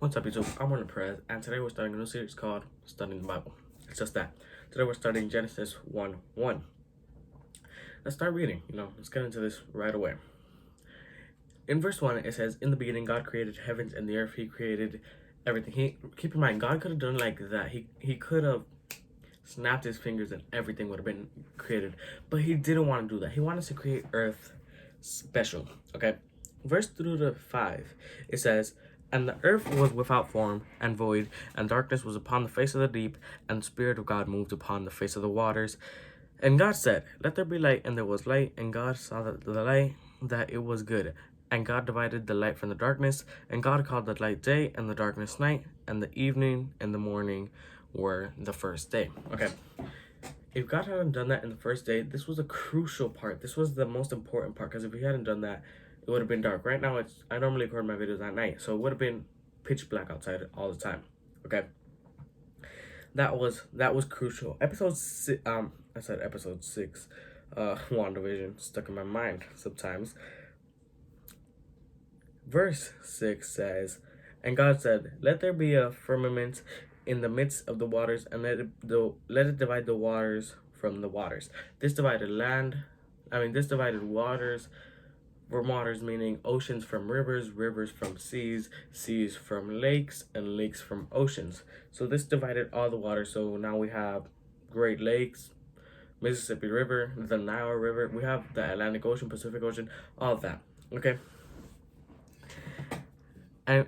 What's up, YouTube? I'm Perez, and today we're starting a new series called Studying the Bible. It's just that. Today we're studying Genesis 1:1. Let's start reading. Let's get into this right away. In verse 1, it says, "In the beginning, God created heavens and the earth. He created everything." Keep in mind, God could have done like that. He could have snapped his fingers and everything would have been created. But he didn't want to do that. He wanted to create earth special. Okay? Verse 3 to 5, it says, "And the earth was without form and void, and darkness was upon the face of the deep, and the Spirit of God moved upon the face of the waters. And God said, Let there be light, and there was light. And God saw that the light, that it was good. And God divided the light from the darkness. And God called the light day, and the darkness night. And the evening and the morning were the first day." Okay. If God hadn't done that in the first day, this was a crucial part. This was the most important part, because if he hadn't done that, it would have been dark. Right now, I normally record my videos at night, so it would have been pitch black outside all the time. Okay, that was crucial. Episode 6. I said episode 6. WandaVision stuck in my mind sometimes. Verse 6 says, "And God said, Let there be a firmament in the midst of the waters, and let it divide the waters from the waters." This divided waters from waters, meaning oceans from rivers, rivers from seas, seas from lakes, and lakes from oceans. So this divided all the waters. So now we have Great Lakes, Mississippi River, the Nile River. We have the Atlantic Ocean, Pacific Ocean, all of that. Okay. And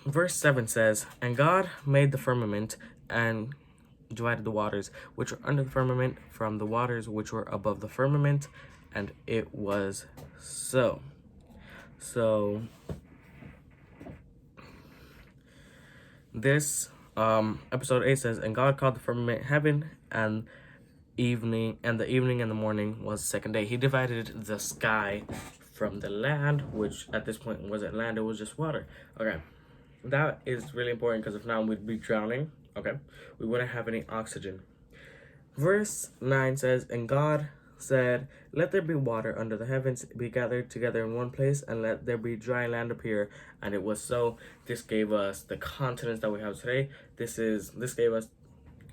verse 7 says, "And God made the firmament and divided the waters which were under the firmament from the waters which were above the firmament, and it was so." So this episode 8 says, "And God called the firmament heaven, and the evening and the morning was the second day." He divided the sky from the land, which at this point wasn't land, it was just water. Okay, that is really important, because if not, we'd be drowning. Okay, we wouldn't have any oxygen. Verse 9 says, "And God said, Let there be water under the heavens, be gathered together in one place, and let there be dry land appear. And it was so." This gave us the continents that we have today. This gave us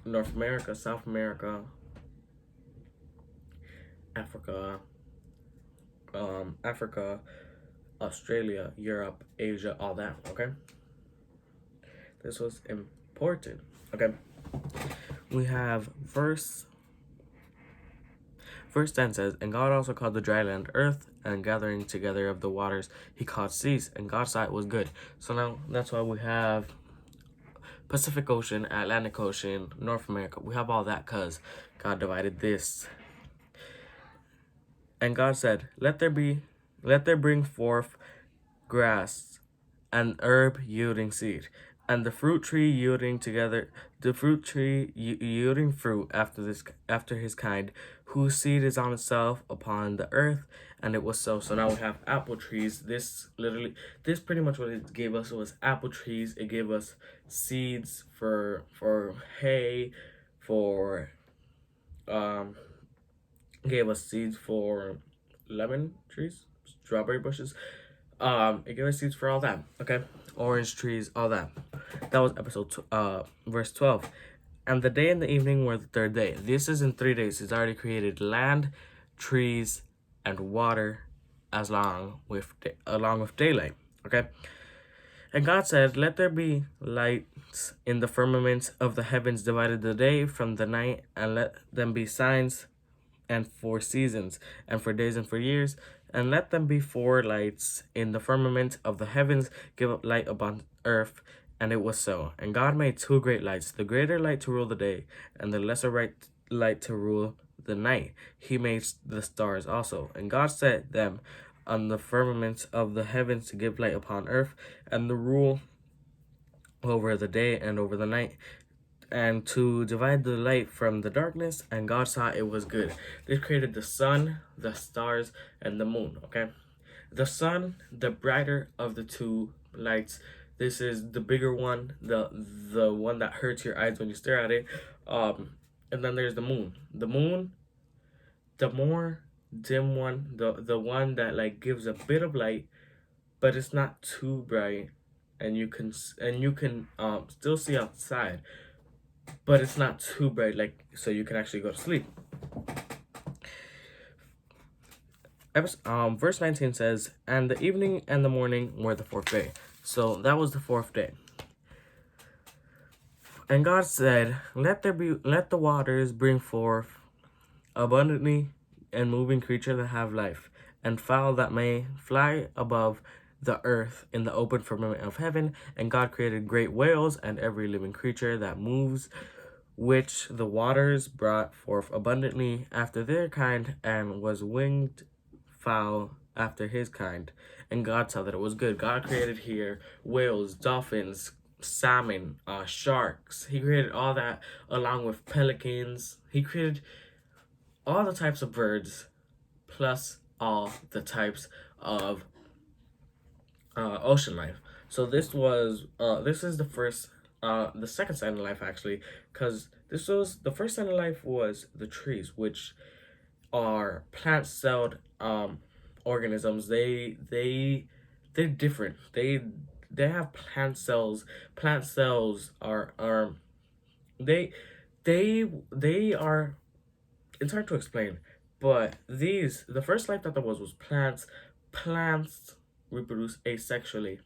North America, South America, Africa, Australia, Europe, Asia, all that. Okay, this was important. Okay, we have verse 10 says, "And God also called the dry land earth, and gathering together of the waters he called seas, and God saw it was good." So now that's why we have Pacific Ocean, Atlantic Ocean, North America. We have all that because God divided this. "And God said, Let there bring forth grass, and herb yielding seed, and the fruit tree yielding fruit after his kind, whose seed is on itself upon the earth. And it was so." So now we have apple trees. This pretty much what it gave us was apple trees. It gave us seeds for hay, gave us seeds for lemon trees, strawberry bushes. It gave us seeds for all that. Okay, orange trees, all that. That was verse 12. "And the day and the evening were the third day." This is in 3 days. He's already created land, trees, and water, along with daylight. Okay. "And God said, Let there be lights in the firmament of the heavens, divided the day from the night, and let them be signs, and for seasons, and for days, and for years. And let them be 4 lights in the firmament of the heavens, give up light upon earth. And it was so. And God made 2 great lights, the greater light to rule the day, and the lesser light to rule the night. He made the stars also. And God set them on the firmament of the heavens to give light upon earth, and to rule over the day and over the night, and to divide the light from the darkness. And God saw it was good." This created the sun, the stars, and the moon. Okay, the sun, the brighter of the 2 lights. This is the bigger one, the one that hurts your eyes when you stare at it. And then there's the moon. The moon, the more dim one, the one that like gives a bit of light, but it's not too bright, and you can still see outside, but it's not too bright, like so you can actually go to sleep. Verse 19 says, "And the evening and the morning were the fourth day." So that was the fourth day. And God said, let the waters bring forth abundantly and moving creature that have life, and fowl that may fly above the earth in the open firmament of heaven. And God created great whales and every living creature that moves, which the waters brought forth abundantly after their kind, and was winged fowl after his kind. And God saw that it was good. God created here whales, dolphins, salmon, sharks. He created all that along with pelicans. He created all the types of birds, plus all the types of ocean life. So this is the second sign of life actually, because this was the first sign of life was the trees, which are plant-celled organisms. They're different. They have plant cells. Plant cells are they they are, it's hard to explain, but the first life that there was plants. Plants reproduce asexually.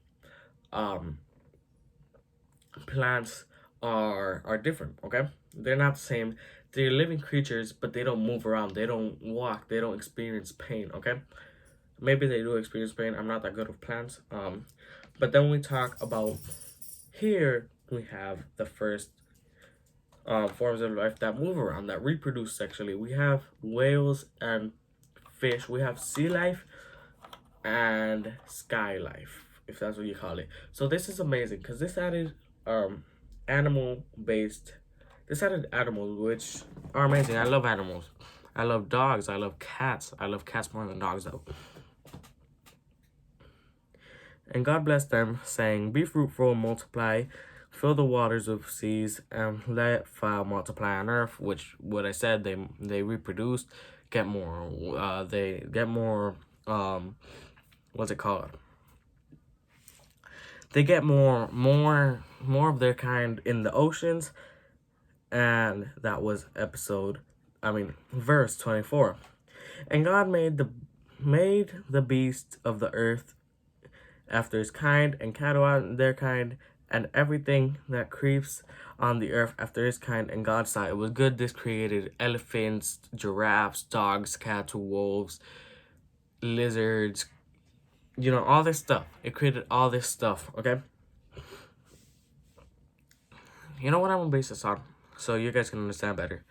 Um, Plants are different. Okay, they're not the same. They're living creatures, but they don't move around. They don't walk. They don't experience pain. Okay, maybe they do experience pain. I'm not that good with plants. But then we talk about here. We have the first forms of life that move around, that reproduce sexually. We have whales and fish. We have sea life and sky life, if that's what you call it. So this is amazing because animal based. This added animals which are amazing. I love animals. I love dogs. I love cats. I love cats more than dogs though. And God blessed them, saying, "Be fruitful and multiply, fill the waters of seas, and let fowl multiply on earth." Which, what I said, they reproduce, get more. They get more. What's it called? They get more of their kind in the oceans, and that was verse 24. And God made the beasts of the earth after his kind, and cattle after their kind, and everything that creeps on the earth after his kind. And God saw it was good. This created elephants, giraffes, dogs, cats, wolves, lizards, all this stuff. It created all this stuff, okay? You know what I'm gonna base this on, so you guys can understand better.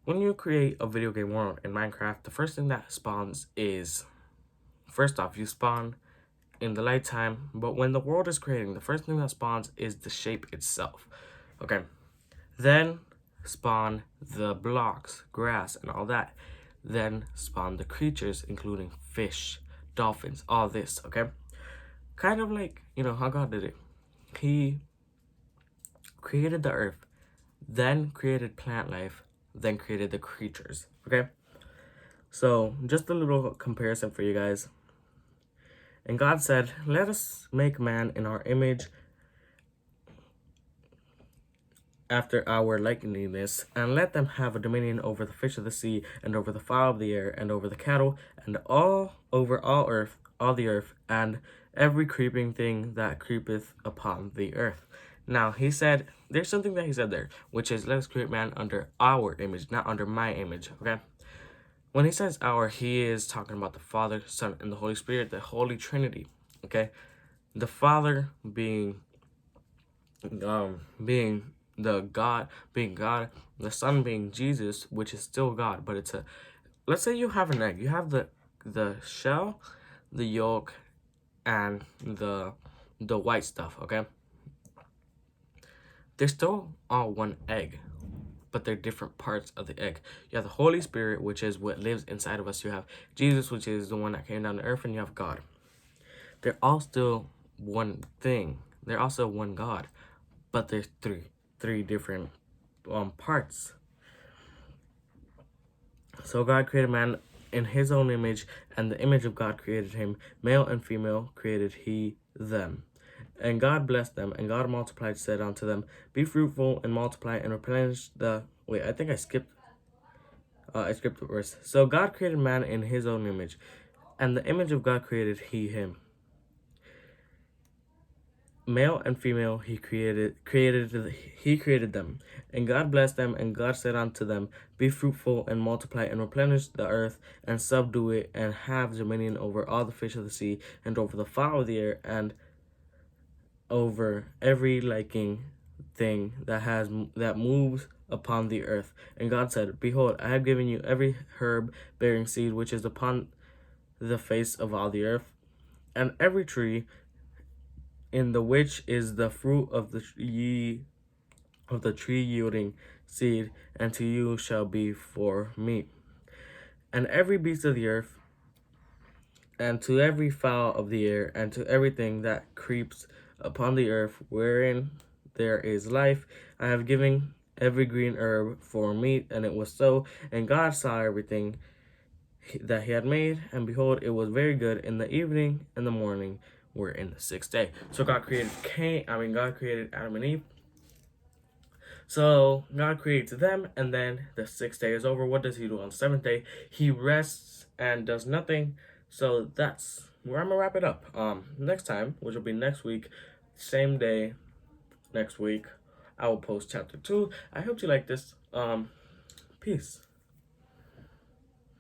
When you create a video game world in Minecraft, the first thing that spawns is, first off, you spawn in the light time, but when the world is creating, the first thing that spawns is the shape itself, okay? Then spawn the blocks, grass, and all that. Then spawn the creatures, including fish, dolphins, all this, okay? Kind of like, how God did it. He created the earth, then created plant life, then created the creatures, okay? So, just a little comparison for you guys. And God said, "Let us make man in our image, after our likeness, and let them have a dominion over the fish of the sea, and over the fowl of the air, and over the cattle, and over all the earth, and every creeping thing that creepeth upon the earth." Now, he said, there's something that he said there, which is, let us create man under our image, not under my image, okay? When he says our, he is talking about the Father, Son, and the Holy Spirit, the Holy Trinity, okay? The Father being God, the Son being Jesus, which is still God, but let's say you have an egg. You have the shell, the yolk, and the white stuff, okay? They're still all one egg, but they're different parts of the egg. You have the Holy Spirit, which is what lives inside of us. You have Jesus, which is the one that came down to earth, and you have God. They're all still one thing. They're also one God, but there's three different parts. So God created man in his own image, and the image of God created him. Male and female created he them. And God blessed them, and God multiplied, said unto them, Be fruitful and multiply and replenish the. Wait, I think I skipped the verse. So God created man in his own image, and the image of God created he him. Male and female he created them. And God blessed them, and God said unto them, Be fruitful and multiply and replenish the earth and subdue it, and have dominion over all the fish of the sea, and over the fowl of the air, and over every liking thing that moves upon the earth. And God said, Behold, I have given you every herb bearing seed which is upon the face of all the earth, and every tree in the which is the fruit of the tree yielding seed, and to you shall be for meat. And every beast of the earth, and to every fowl of the air, and to everything that creeps upon the earth, wherein there is life, I have given every green herb for meat. And it was so. And God saw everything that he had made, and behold, it was very good. In the evening and the morning were in the sixth day. So God created God created Adam and Eve. So God creates them, and then the sixth day is over. What does he do on the seventh day? He rests and does nothing. So that's where I'm gonna wrap it up. Next time, which will be next week, same day, next week, I will post chapter 2. I hope you like this. Peace.